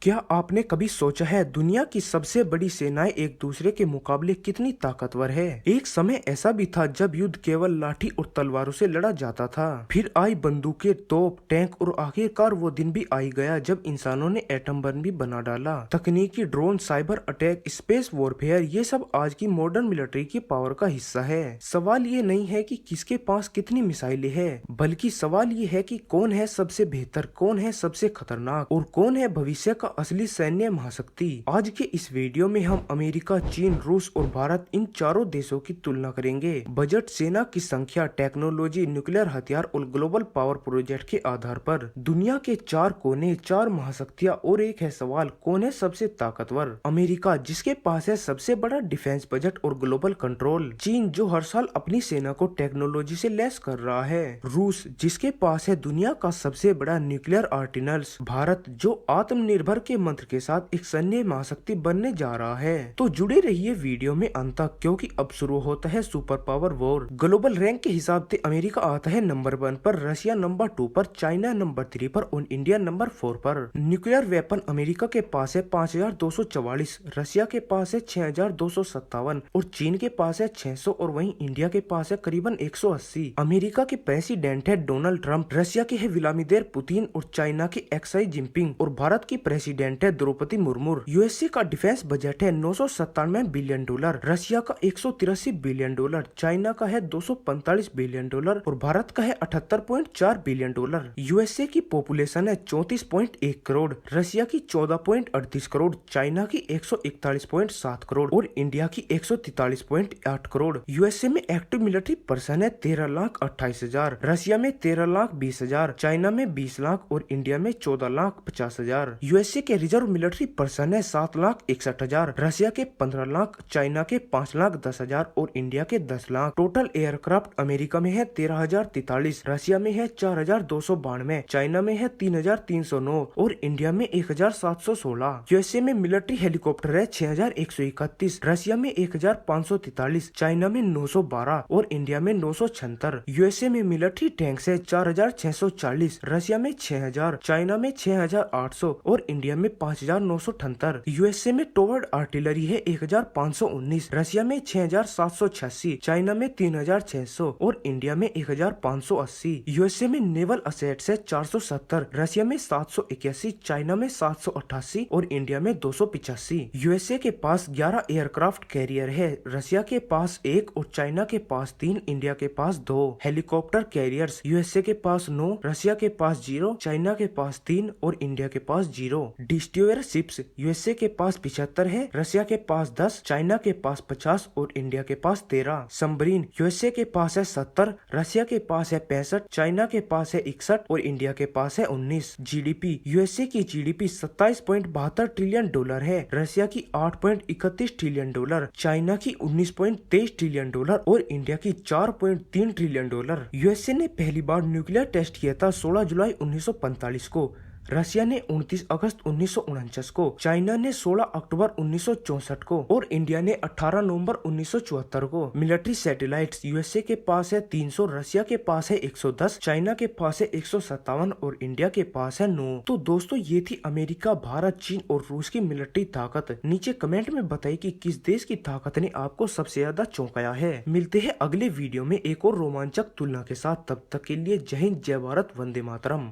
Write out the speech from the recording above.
क्या आपने कभी सोचा है दुनिया की सबसे बड़ी सेनाएं एक दूसरे के मुकाबले कितनी ताकतवर है। एक समय ऐसा भी था जब युद्ध केवल लाठी और तलवारों से लड़ा जाता था। फिर आई बंदूकें, तोप, टैंक और आखिरकार वो दिन भी आई गया जब इंसानों ने एटम बम भी बना डाला। तकनीकी, drone, cyber attack, space warfare, ये सब आज की मॉडर्न मिलिट्री की पावर का हिस्सा है। सवाल ये नहीं है कि किसके पास कितनी मिसाइलें हैं, बल्कि सवाल ये है कि कौन है सबसे बेहतर, कौन है सबसे खतरनाक और कौन है भविष्य का असली सैन्य महाशक्ति। आज के इस वीडियो में हम अमेरिका, चीन, रूस और भारत, इन चारों देशों की तुलना करेंगे। बजट, सेना की संख्या, टेक्नोलॉजी, न्यूक्लियर हथियार और ग्लोबल पावर प्रोजेक्ट के आधार पर। दुनिया के चार कोने, चार महाशक्तियां और एक है सवाल, कौन है सबसे ताकतवर। अमेरिका, जिसके पास है सबसे बड़ा डिफेंस बजट और ग्लोबल कंट्रोल। चीन, जो हर साल अपनी सेना को टेक्नोलॉजी से लैस कर रहा है। रूस, जिसके पास है दुनिया का सबसे बड़ा न्यूक्लियर आर्टिनल्स। भारत, जो आत्मनिर्भर के मंत्र के साथ एक सैन्य महाशक्ति बनने जा रहा है। तो जुड़े रहिए वीडियो में अंत तक, क्योंकि अब शुरू होता है super power war. Global rank के हिसाब से अमेरिका आता है नंबर 1 पर, रशिया नंबर 2 पर, चाइना नंबर 3 पर और इंडिया नंबर 4 पर। न्यूक्लियर वेपन अमेरिका के पास है 5244, रशिया के पास है 6257 और चीन के पास है 600 और वहीं इंडिया के पास है करीबन 180। अमेरिका के प्रेसिडेंट है डोनाल्ड ट्रंप, रशिया के है व्लादिमीर पुतिन और चाइना के एक्साई जिनपिंग और भारत की प्रेसिडेंट है द्रौपदी मुर्मू। यूएसए का डिफेंस बजट है 997 बिलियन डॉलर, रशिया का 183 बिलियन डॉलर, चाइना का है 245 बिलियन डॉलर और भारत का है 78.4 बिलियन डॉलर। यूएसए की पॉपुलेशन है 34.1 करोड़, रशिया की 14.38 करोड़, चाइना की 141.7 करोड़ और इंडिया की 143.8 करोड़। यूएसए में एक्टिव मिलिट्री पर्सन है 13,28,000, रशिया में 13,20,000, चाइना में 20 लाख और इंडिया में 14,50,000। यूएसए के रिजर्व मिलिट्री पर्सन है 7,61,000, रशिया के 15 लाख, चाइना के 5,10,000 और इंडिया के 10 लाख। टोटल एयरक्राफ्ट अमेरिका में है 13,043, रशिया में है 4,292, चाइना में है 3,309 और इंडिया में 1,716। यूएसए में मिलिट्री हेलीकॉप्टर है 6,131, रशिया में 1,543, चाइना में 912 और इंडिया में 976। यूएसए में मिलिट्री टैंक्स है 4,640, रशिया में 6,000, चाइना में 6,800 और इंडिया में 5,978। यूएसए में टोवर्ड आर्टिलरी है 1,519, रशिया में 6,786, चाइना में 3,600 और इंडिया में 1,580। यूएसए में नेवल असेट्स है 470, रशिया में 781, चाइना में 788 और इंडिया में 285। यूएसए के पास 11 एयरक्राफ्ट कैरियर है, रशिया के पास 1 और चाइना के पास 3, इंडिया के पास 2। हेलीकॉप्टर कैरियर्स यूएसए के पास 9, रशिया के पास 0, चाइना के पास 3 और इंडिया के पास 0। डिस्ट्रॉयर शिप्स यूएसए के पास 75 है, रशिया के पास 10, चाइना के पास 50 और इंडिया के पास 13। सबमरीन यूएसए के पास है 70, रशिया के पास है 65, चाइना के पास है 61 और इंडिया के पास है 19। जीडीपी यूएसए की जीडीपी 27.72 ट्रिलियन डॉलर है, रशिया की 8.31 ट्रिलियन डॉलर, चाइना की 19.23 ट्रिलियन डॉलर और इंडिया की 4.3 ट्रिलियन डॉलर। यूएसए ने पहली बार न्यूक्लियर टेस्ट किया था 16 जुलाई 1945 को, रशिया ने 29 अगस्त 1949 को, चाइना ने 16 अक्टूबर 1964 को और इंडिया ने 18 नवंबर 1974 को। मिलिट्री सैटेलाइट्स यूएसए के पास है 300, रशिया के पास है 110, चाइना के पास है 157 और इंडिया के पास है 9। तो दोस्तों, ये थी अमेरिका, भारत, चीन और रूस की मिलिट्री ताकत। नीचे कमेंट में बताइए कि किस देश की ताकत ने आपको सबसे ज्यादा चौंकाया है। मिलते हैं अगले वीडियो में एक और रोमांचक तुलना के साथ। तब तक के लिए जय हिंद, जय भारत, वंदे मातरम।